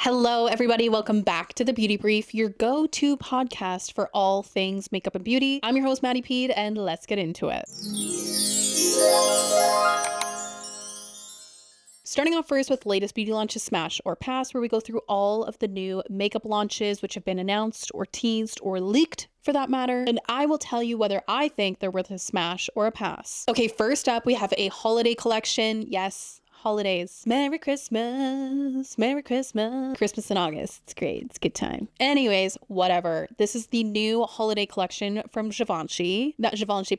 Hello, everybody. Welcome back to The Beauty Brief, your go-to podcast for all things makeup and beauty. I'm your host, MaddiePeed, and let's get into it. Starting off first with latest beauty launches smash or pass, where we go through all of the new makeup launches which have been announced or teased or leaked for that matter, and I will tell you whether I think they're worth a smash or a pass. Okay, first up, we have a holiday collection. Yes, holidays. Merry Christmas, Merry Christmas. Christmas in August. It's great. It's a good time. Anyways, whatever. This is the new holiday collection from Givenchy. My Givenchy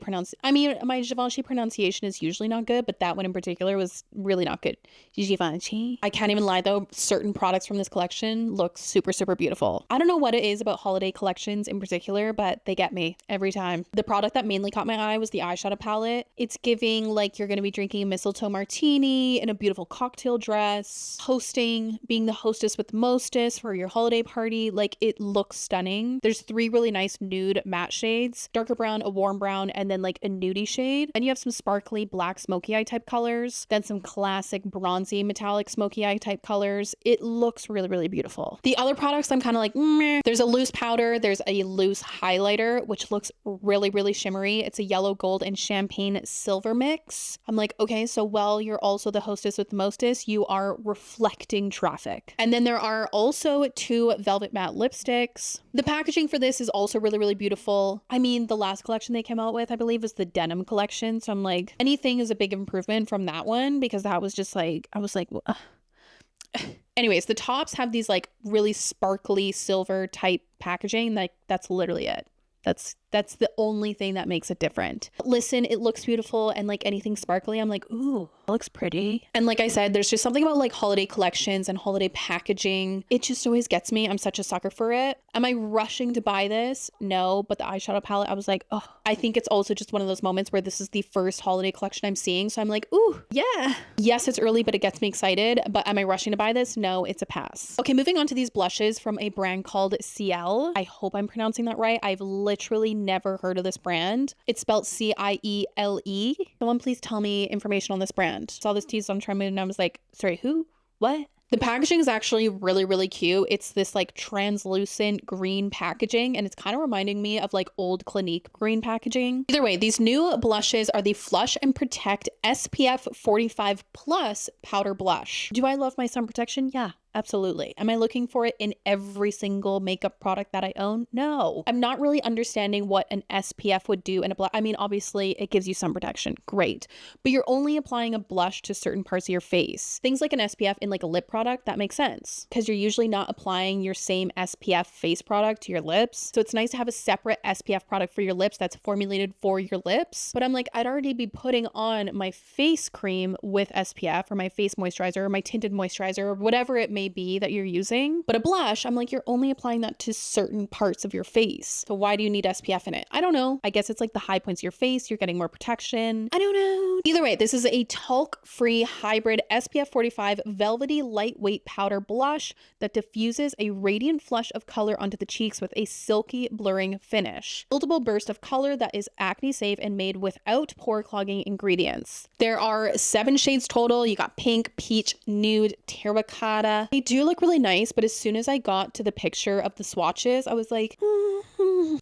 pronunciation is usually not good, but that one in particular was really not good. Givenchy. I can't even lie though. Certain products from this collection look super, super beautiful. I don't know what it is about holiday collections in particular, but they get me every time. The product that mainly caught my eye was the eyeshadow palette. It's giving like you're going to be drinking a mistletoe martini in a beautiful cocktail dress, being the hostess with the mostest for your holiday party. Like, it looks stunning. There's three really nice nude matte shades, darker brown, a warm brown, and then like a nudie shade. And you have some sparkly black smoky eye type colors, then some classic bronzy metallic smoky eye type colors. It looks really, really beautiful. The other products I'm kind of like, meh. There's a loose powder, there's a loose highlighter, which looks really, really shimmery. It's a yellow, gold, and champagne silver mix. I'm like, okay, so while you're also the hostess with the mostest, you are reflecting traffic. And then there are also two velvet matte lipsticks. The packaging for this is also really, really beautiful. I mean, the last collection they came out with, I believe, was the denim collection. So I'm like, anything is a big improvement from that one, because that was just like, I was like, anyways, the tops have these like really sparkly silver type packaging. Like, that's literally it. That's the only thing that makes it different. Listen, it looks beautiful, and like anything sparkly, I'm like, ooh, that looks pretty. And like I said, there's just something about like holiday collections and holiday packaging. It just always gets me. I'm such a sucker for it. Am I rushing to buy this? No, but the eyeshadow palette, I was like, oh, I think it's also just one of those moments where this is the first holiday collection I'm seeing. So I'm like, ooh, yeah. Yes, it's early, but it gets me excited. But am I rushing to buy this? No, it's a pass. Okay, moving on to these blushes from a brand called Ciele. I hope I'm pronouncing that right. I've literally never heard of this brand. It's spelled C-I-E-L-E. Someone please tell me information on this brand. Saw this teased on Trend and I was like, sorry, who? What? The packaging is actually really, really cute. It's this like translucent green packaging, and it's kind of reminding me of like old Clinique green packaging. Either way, these new blushes are the Flush and Protect SPF 45 Plus powder blush. Do I love my sun protection? Yeah. Absolutely. Am I looking for it in every single makeup product that I own? No. I'm not really understanding what an SPF would do in a blush. I mean, obviously it gives you sun protection. Great. But you're only applying a blush to certain parts of your face. Things like an SPF in like a lip product, that makes sense, because you're usually not applying your same SPF face product to your lips. So it's nice to have a separate SPF product for your lips that's formulated for your lips. But I'm like, I'd already be putting on my face cream with SPF, or my face moisturizer, or my tinted moisturizer, or whatever it may be that you're using. But a blush, I'm like, you're only applying that to certain parts of your face. So why do you need SPF in it? I don't know. I guess it's like the high points of your face. You're getting more protection. I don't know. Either way, this is a talc-free hybrid SPF 45 velvety lightweight powder blush that diffuses a radiant flush of color onto the cheeks with a silky blurring finish. Buildable burst of color that is acne safe and made without pore clogging ingredients. There are 7 shades total. You got pink, peach, nude, terracotta. They do look really nice, but as soon as I got to the picture of the swatches, I was like,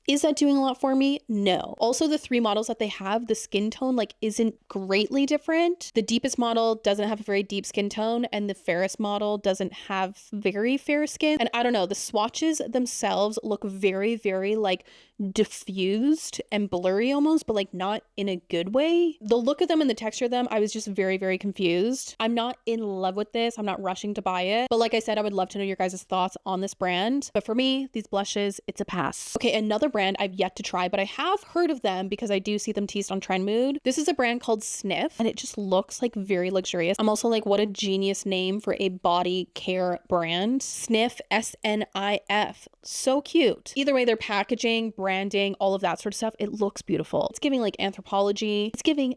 is that doing a lot for me? No. Also, the 3 models that they have, the skin tone like isn't greatly different. The deepest model doesn't have a very deep skin tone, and the fairest model doesn't have very fair skin. And I don't know, the swatches themselves look very, very like diffused and blurry almost, but like not in a good way. The look of them and the texture of them, I was just very, very confused. I'm not in love with this. I'm not rushing to buy it. But like I said, I would love to know your guys' thoughts on this brand. But for me, these blushes, it's a pass. Okay, another brand I've yet to try, but I have heard of them because I do see them teased on Trend Mood. This is a brand called Snif, and it just looks like very luxurious. I'm also like, what a genius name for a body care brand. Snif, S-N-I-F. So cute. Either way, their packaging, branding, all of that sort of stuff, it looks beautiful. It's giving like anthropology. It's giving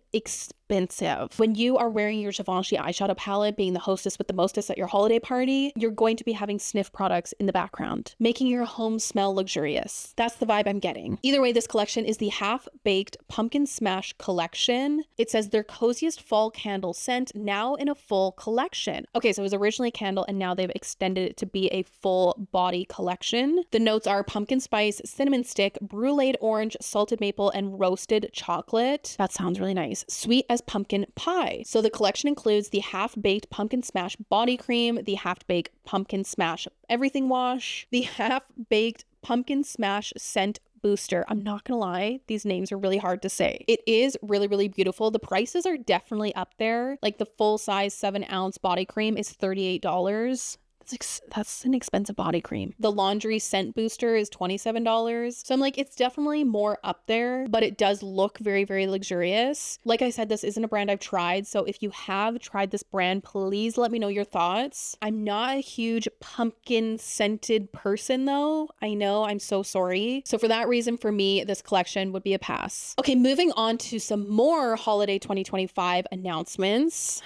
expensive. When you are wearing your Givenchy eyeshadow palette, being the hostess with the mostest at your holiday party, you're going to be having snif products in the background, making your home smell luxurious. That's the vibe I'm getting. Either way, this collection is the Half-Baked Pumpkin Smash collection. It says their coziest fall candle scent, now in a full collection. Okay, so it was originally a candle and now they've extended it to be a full body collection. The notes are pumpkin spice, cinnamon stick, bruleed orange, salted maple, and roasted chocolate. That sounds really nice. Sweet as pumpkin pie. So the collection includes the Half-Baked Pumpkin Smash body cream, the Half-Baked Pumpkin Smash everything wash, the Half-Baked Pumpkin Smash scent booster. I'm not gonna lie, these names are really hard to say. It is really, really beautiful. The prices are definitely up there. Like the full size 7-ounce body cream is $38. That's an expensive body cream. The laundry scent booster is $27. So I'm like, it's definitely more up there, but it does look very, very luxurious. Like I said, this isn't a brand I've tried. So if you have tried this brand, please let me know your thoughts. I'm not a huge pumpkin scented person though. I know, I'm so sorry. So for that reason, for me, this collection would be a pass. Okay, moving on to some more holiday 2025 announcements.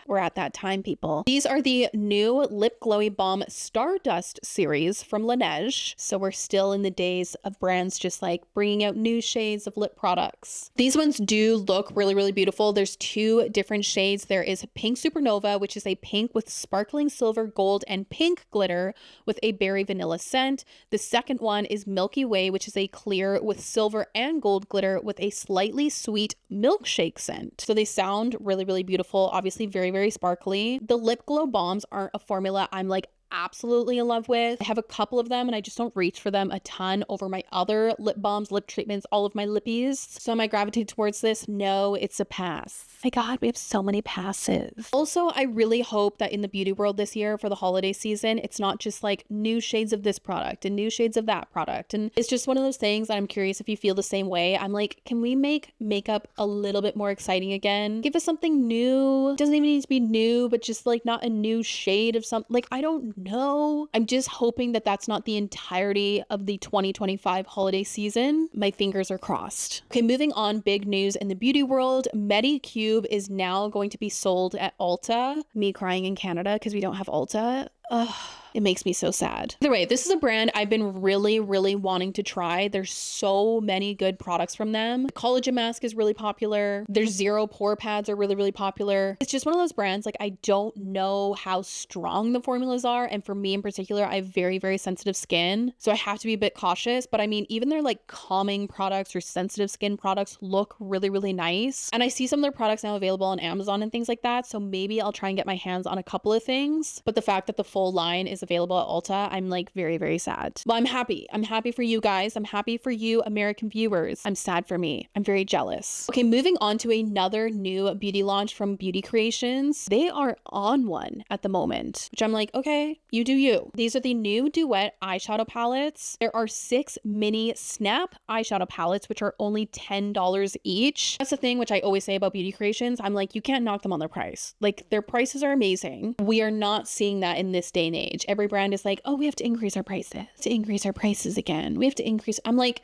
We're at that time, people. These are the new Lip Glowy Balm Stardust series from Laneige. So we're still in the days of brands just like bringing out new shades of lip products. These ones do look really, really beautiful. There's 2 different shades. There is Pink Supernova, which is a pink with sparkling silver, gold, and pink glitter with a berry vanilla scent. The second one is Milky Way, which is a clear with silver and gold glitter with a slightly sweet milkshake scent. So they sound really, really beautiful. Obviously very, very sparkly. The lip glow balms aren't a formula I'm like absolutely in love with. I have a couple of them and I just don't reach for them a ton over my other lip balms, lip treatments, all of my lippies. So am I gravitating towards this? No, it's a pass. My God, we have so many passes. Also, I really hope that in the beauty world this year for the holiday season, it's not just like new shades of this product and new shades of that product. And it's just one of those things that I'm curious if you feel the same way. I'm like, can we make makeup a little bit more exciting again? Give us something new. It doesn't even need to be new, but just like not a new shade of something. Like, I don't know. I'm just hoping that that's not the entirety of the 2025 holiday season. My fingers are crossed. Okay, moving on, big news in the beauty world. medicube is now going to be sold at Ulta. Me crying in Canada because we don't have Ulta. Ugh. It makes me so sad. Either way, this is a brand I've been really, really wanting to try. There's so many good products from them. The collagen mask is really popular. Their zero pore pads are really, really popular. It's just one of those brands, like, I don't know how strong the formulas are. And for me in particular, I have very, very sensitive skin. So I have to be a bit cautious. But I mean, even their like calming products or sensitive skin products look really, really nice. And I see some of their products now available on Amazon and things like that. So maybe I'll try and get my hands on a couple of things. But the fact that the full line is available at Ulta, I'm like very, very sad. Well, I'm happy. I'm happy for you guys. I'm happy for you American viewers. I'm sad for me. I'm very jealous. Okay, moving on to another new beauty launch from Beauty Creations. They are on one at the moment, which I'm like, okay, you do you. These are the new Duet eyeshadow palettes. There are 6 mini snap eyeshadow palettes, which are only $10 each. That's the thing which I always say about Beauty Creations. I'm like, you can't knock them on their price. Like, their prices are amazing. We are not seeing that in this day and age. Every brand is like, oh, we have to increase our prices again. We have to increase. I'm like,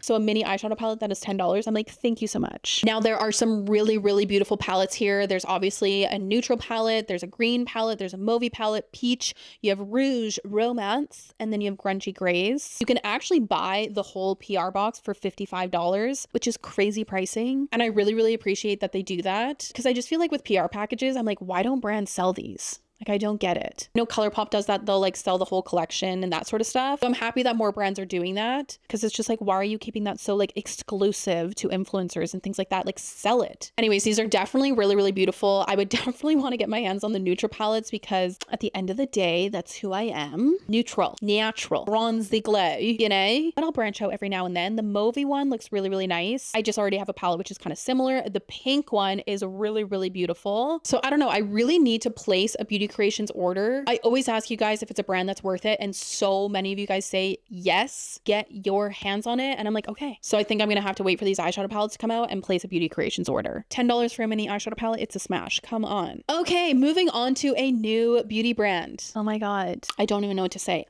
so a mini eyeshadow palette that is $10. I'm like, thank you so much. Now there are some really, really beautiful palettes here. There's obviously a neutral palette. There's a green palette. There's a mauvey palette, peach. You have rouge, romance, and then you have grungy grays. You can actually buy the whole PR box for $55, which is crazy pricing. And I really, really appreciate that they do that because I just feel like with PR packages, I'm like, why don't brands sell these? Like, I don't get it. You know, ColourPop does that. They'll like sell the whole collection and that sort of stuff. So I'm happy that more brands are doing that because it's just like, why are you keeping that so like exclusive to influencers and things like that? Like, sell it. Anyways, these are definitely really, really beautiful. I would definitely want to get my hands on the neutral palettes because at the end of the day, that's who I am. Neutral, natural, bronzy glow, you know? But I'll branch out every now and then. The mauvey one looks really, really nice. I just already have a palette which is kind of similar. The pink one is really, really beautiful. So I don't know. I really need to place a Beauty Creations order. I always ask you guys if it's a brand that's worth it, and so many of you guys say yes, get your hands on it, and I'm like, okay. So I think I'm gonna have to wait for these eyeshadow palettes to come out and place a Beauty Creations order. $10 for a mini eyeshadow palette, it's a smash. Come on. Okay, moving on to a new beauty brand. Oh my God, I don't even know what to say.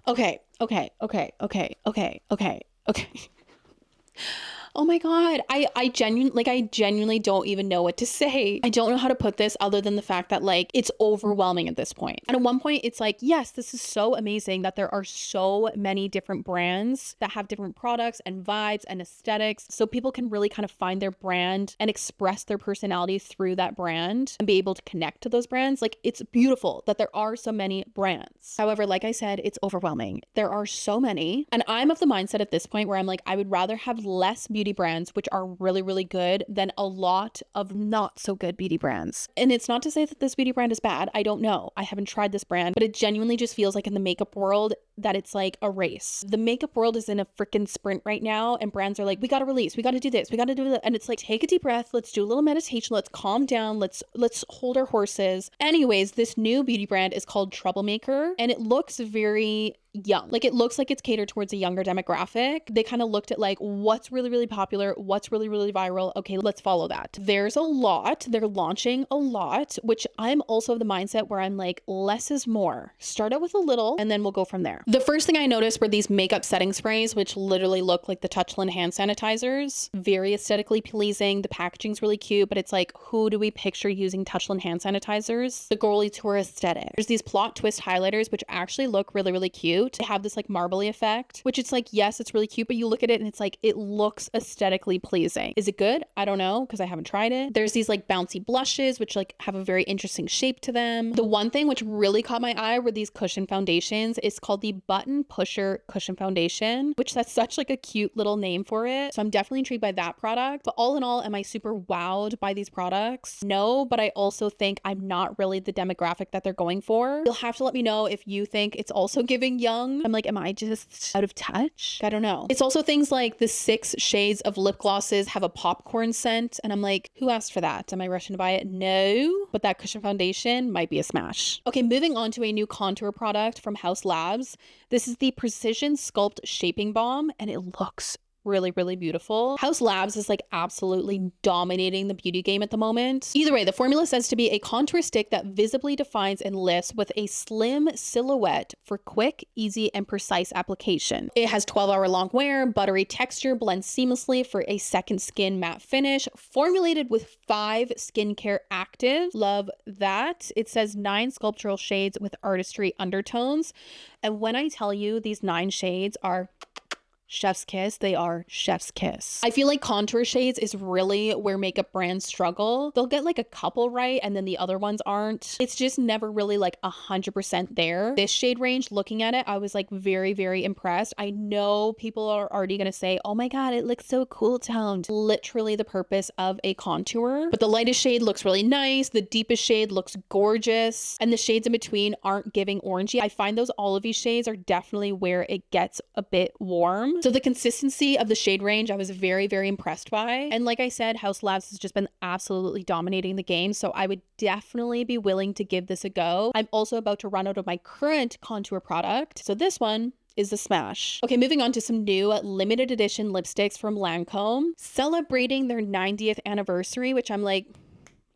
Okay. Oh my God. I genuinely don't even know what to say. I don't know how to put this other than the fact that like it's overwhelming at this point. And at one point it's like, yes, this is so amazing that there are so many different brands that have different products and vibes and aesthetics. So people can really kind of find their brand and express their personality through that brand and be able to connect to those brands. Like, it's beautiful that there are so many brands. However, like I said, it's overwhelming. There are so many. And I'm of the mindset at this point where I'm like, I would rather have less beauty brands, which are really, really good, than a lot of not so good beauty brands. And it's not to say that this beauty brand is bad. I don't know. I haven't tried this brand, but it genuinely just feels like in the makeup world that it's like a race. The makeup world is in a freaking sprint right now, and brands are like, we got to release, we got to do this, we got to do that. And it's like, take a deep breath. Let's do a little meditation. Let's calm down. Let's hold our horses. Anyways, this new beauty brand is called Troublemaker, and it looks very young. Like, it looks like it's catered towards a younger demographic. They kind of looked at like what's really, really popular, what's really, really viral. Okay, let's follow that. There's a lot. They're launching a lot, which I'm also of the mindset where I'm like, less is more. Start out with a little and then we'll go from there. The first thing I noticed were these makeup setting sprays, which literally look like the Touchland hand sanitizers. Very aesthetically pleasing. The packaging's really cute, but it's like, who do we picture using Touchland hand sanitizers? The girly tour aesthetic. There's these plot twist highlighters, which actually look really, really cute. They have this like marbly effect, which it's like, yes, it's really cute, but you look at it and it's like, it looks aesthetically pleasing. Is it good? I don't know, because I haven't tried it. There's these like bouncy blushes, which like have a very interesting shape to them. The one thing which really caught my eye were these cushion foundations. It's called the Button Pusher Cushion Foundation, which that's such like a cute little name for it. So I'm definitely intrigued by that product. But all in all, am I super wowed by these products? No, but I also think I'm not really the demographic that they're going for. You'll have to let me know if you think it's also giving young. I'm like, am I just out of touch? I don't know. It's also things like the 6 shades of lip glosses have a popcorn scent. And I'm like, who asked for that? Am I rushing to buy it? No, but that cushion foundation might be a smash. Okay, moving on to a new contour product from Haus Labs. This is the Precision Sculpt Shaping Balm, and it looks really, really beautiful. Haus Labs is like absolutely dominating the beauty game at the moment. Either way, the formula says to be a contour stick that visibly defines and lifts with a slim silhouette for quick, easy, and precise application. It has 12-hour long wear, buttery texture, blends seamlessly for a second skin matte finish, formulated with 5 skincare actives. Love that. It says 9 sculptural shades with artistry undertones. And when I tell you these 9 shades are chef's kiss, they are chef's kiss. I feel like contour shades is really where makeup brands struggle. They'll get like a couple right and then the other ones aren't. It's just never really like 100% there. This shade range, looking at it, I was like very, very impressed. I know people are already gonna say, oh my God, it looks so cool toned. Literally the purpose of a contour. But the lightest shade looks really nice. The deepest shade looks gorgeous. And the shades in between aren't giving orangey. I find those olivey shades are definitely where it gets a bit warm. So the consistency of the shade range, I was very, very impressed by. And like I said, Haus Labs has just been absolutely dominating the game. So I would definitely be willing to give this a go. I'm also about to run out of my current contour product. So this one is a smash. Okay, moving on to some new limited edition lipsticks from Lancôme, celebrating their 90th anniversary, which I'm like,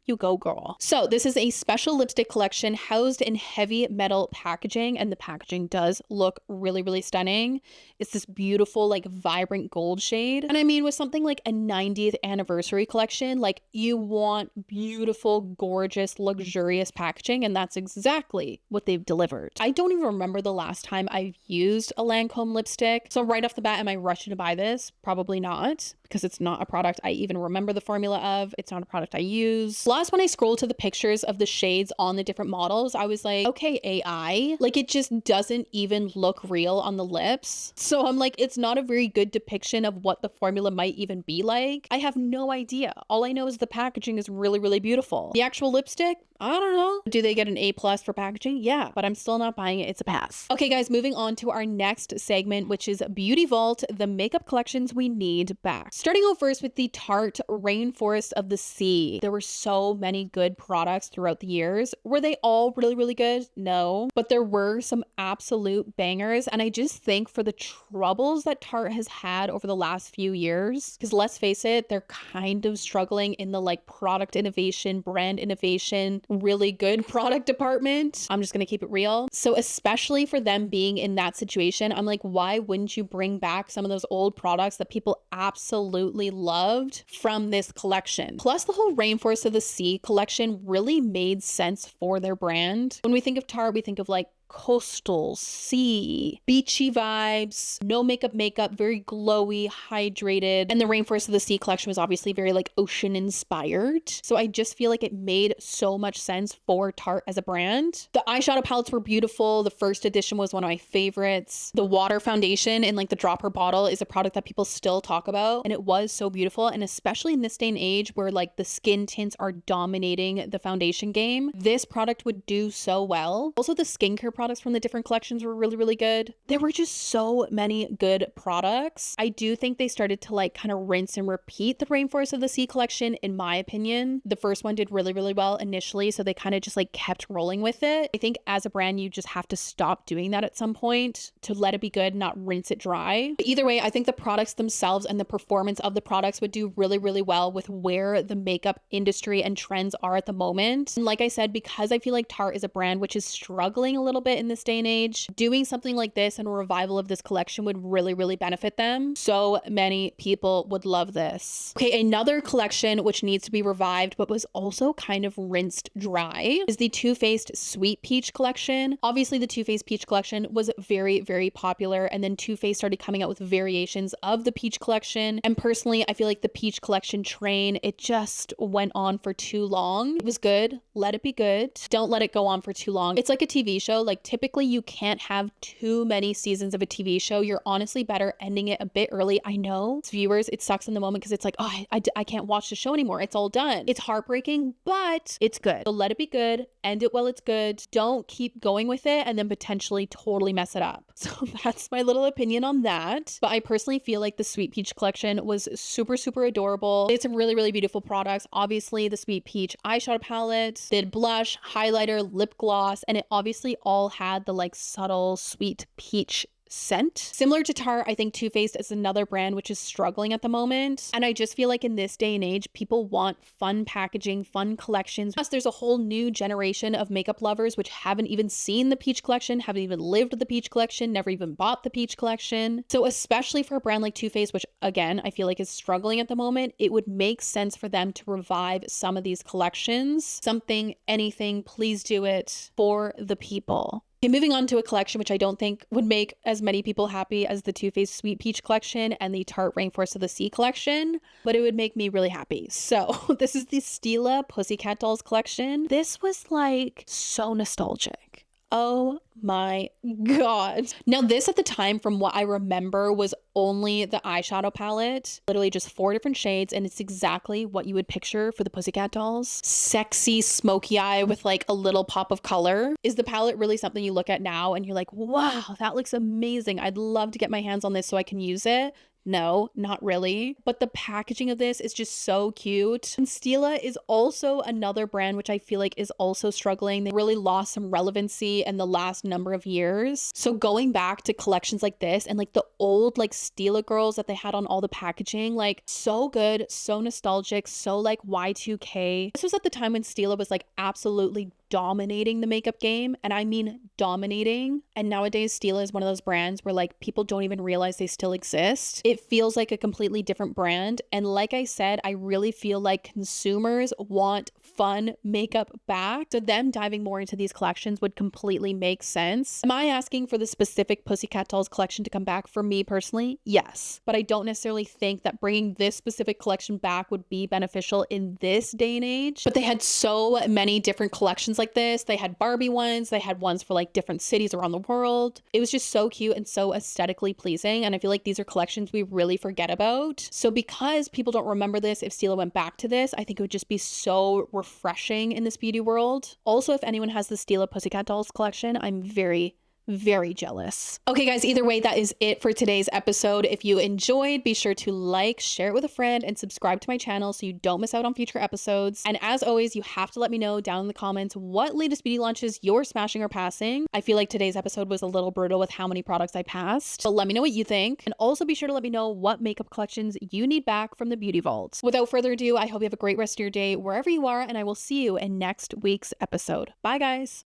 you go girl. So this is a special lipstick collection housed in heavy metal packaging, and the packaging does look really, really stunning. It's this beautiful, like vibrant gold shade. And I mean, with something like a 90th anniversary collection, like you want beautiful, gorgeous, luxurious packaging, and that's exactly what they've delivered. I don't even remember the last time I've used a Lancôme lipstick. So right off the bat, am I rushing to buy this? Probably not, because it's not a product I even remember the formula of. It's not a product I use. Plus, when I scrolled to the pictures of the shades on the different models, I was like, okay, AI, like it just doesn't even look real on the lips. So I'm like, it's not a very good depiction of what the formula might even be like. I have no idea. All I know is the packaging is really, really beautiful. The actual lipstick, I don't know. Do they get an A+ for packaging? Yeah, but I'm still not buying it. It's a pass. Okay, guys, moving on to our next segment, which is Beauty Vault, the makeup collections we need back. Starting out first with the Tarte Rainforest of the Sea. There were so many good products throughout the years. Were they all really, really good? No, but there were some absolute bangers. And I just think for the troubles that Tarte has had over the last few years, because let's face it, they're kind of struggling in the like product innovation, brand innovation, really good product department. I'm just gonna keep it real. So especially for them being in that situation, I'm like, why wouldn't you bring back some of those old products that people absolutely loved from this collection? Plus the whole Rainforest of the Sea collection really made sense for their brand. When we think of Tarte, we think of like coastal, sea, beachy vibes, no makeup, very glowy, hydrated. And the Rainforest of the Sea collection was obviously very like ocean inspired. So I just feel like it made so much sense for Tarte as a brand. The eyeshadow palettes were beautiful. The first edition was one of my favorites. The water foundation in like the dropper bottle is a product that people still talk about, and it was so beautiful. And especially in this day and age where like the skin tints are dominating the foundation game, this product would do so well. Also, the skincare products from the different collections were really, really good. There were just so many good products. I do think they started to like kind of rinse and repeat the Rainforest of the Sea collection, in my opinion. The first one did really, really well initially, so they kind of just like kept rolling with it. I think as a brand, you just have to stop doing that at some point to let it be good, not rinse it dry. But either way, I think the products themselves and the performance of the products would do really, really well with where the makeup industry and trends are at the moment. And like I said, because I feel like Tarte is a brand which is struggling a little bit in this day and age, doing something like this and a revival of this collection would really, really benefit them. So many people would love this. Okay, another collection which needs to be revived but was also kind of rinsed dry is the Too Faced Sweet Peach collection. Obviously the Too Faced Peach collection was very, very popular, and then Too Faced started coming out with variations of the peach collection. And personally, I feel like the peach collection train, it just went on for too long. It was good, let it be good. Don't let it go on for too long. It's like a TV show. Like typically you can't have too many seasons of a TV show. You're honestly better ending it a bit early. I know as viewers, it sucks in the moment because it's like, oh, I can't watch the show anymore. It's all done. It's heartbreaking, but it's good. So let it be good. End it while it's good. Don't keep going with it and then potentially totally mess it up. So that's my little opinion on that. But I personally feel like the Sweet Peach collection was super, super adorable. It's some really, really beautiful products. Obviously the Sweet Peach eyeshadow palette, did blush, highlighter, lip gloss, and it obviously all had the like subtle sweet peach scent. Similar to Tarte, I think Too Faced is another brand which is struggling at the moment. And I just feel like in this day and age, people want fun packaging, fun collections. Plus, there's a whole new generation of makeup lovers which haven't even seen the Peach collection, haven't even lived the Peach collection, never even bought the Peach collection. So especially for a brand like Too Faced, which again, I feel like is struggling at the moment, it would make sense for them to revive some of these collections. Something, anything, please do it for the people. Okay, moving on to a collection which I don't think would make as many people happy as the Too Faced Sweet Peach collection and the Tarte Rainforest of the Sea collection, but it would make me really happy. So this is the Stila Pussycat Dolls collection. This was like so nostalgic. Oh my god. Now this at the time, from what I remember, was only the eyeshadow palette, literally just 4 different shades, and it's exactly what you would picture for the Pussycat Dolls. Sexy smoky eye with like a little pop of color. Is the palette really something you look at now and you're like, wow, that looks amazing, I'd love to get my hands on this so I can use it? No, not really. But the packaging of this is just so cute. And Stila is also another brand which I feel like is also struggling. They really lost some relevancy in the last number of years. So going back to collections like this and like the old like Stila girls that they had on all the packaging, like so good, so nostalgic, so like Y2K. This was at the time when Stila was like absolutely dominating the makeup game, and I mean dominating. And nowadays Stila is one of those brands where like people don't even realize they still exist. It feels like a completely different brand, and like I said, I really feel like consumers want fun makeup back, so them diving more into these collections would completely make sense. Am I asking for the specific Pussycat Dolls collection to come back? For me personally, yes, but I don't necessarily think that bringing this specific collection back would be beneficial in this day and age. But they had so many different collections like this. They had Barbie ones, they had ones for like different cities around the world. It was just so cute and so aesthetically pleasing, and I feel like these are collections we really forget about. So because people don't remember this, if Stila went back to this, I think it would just be so refreshing in this beauty world. Also, if anyone has the Stila Pussycat Dolls collection, I'm very, very jealous. Okay guys, either way, that is it for today's episode. If you enjoyed, be sure to like, share it with a friend, and subscribe to my channel so you don't miss out on future episodes. And as always, you have to let me know down in the comments what latest beauty launches you're smashing or passing. I feel like today's episode was a little brutal with how many products I passed, but let me know what you think. And also be sure to let me know what makeup collections you need back from the beauty vault. Without further ado, I hope you have a great rest of your day wherever you are, and I will see you in next week's episode. Bye guys.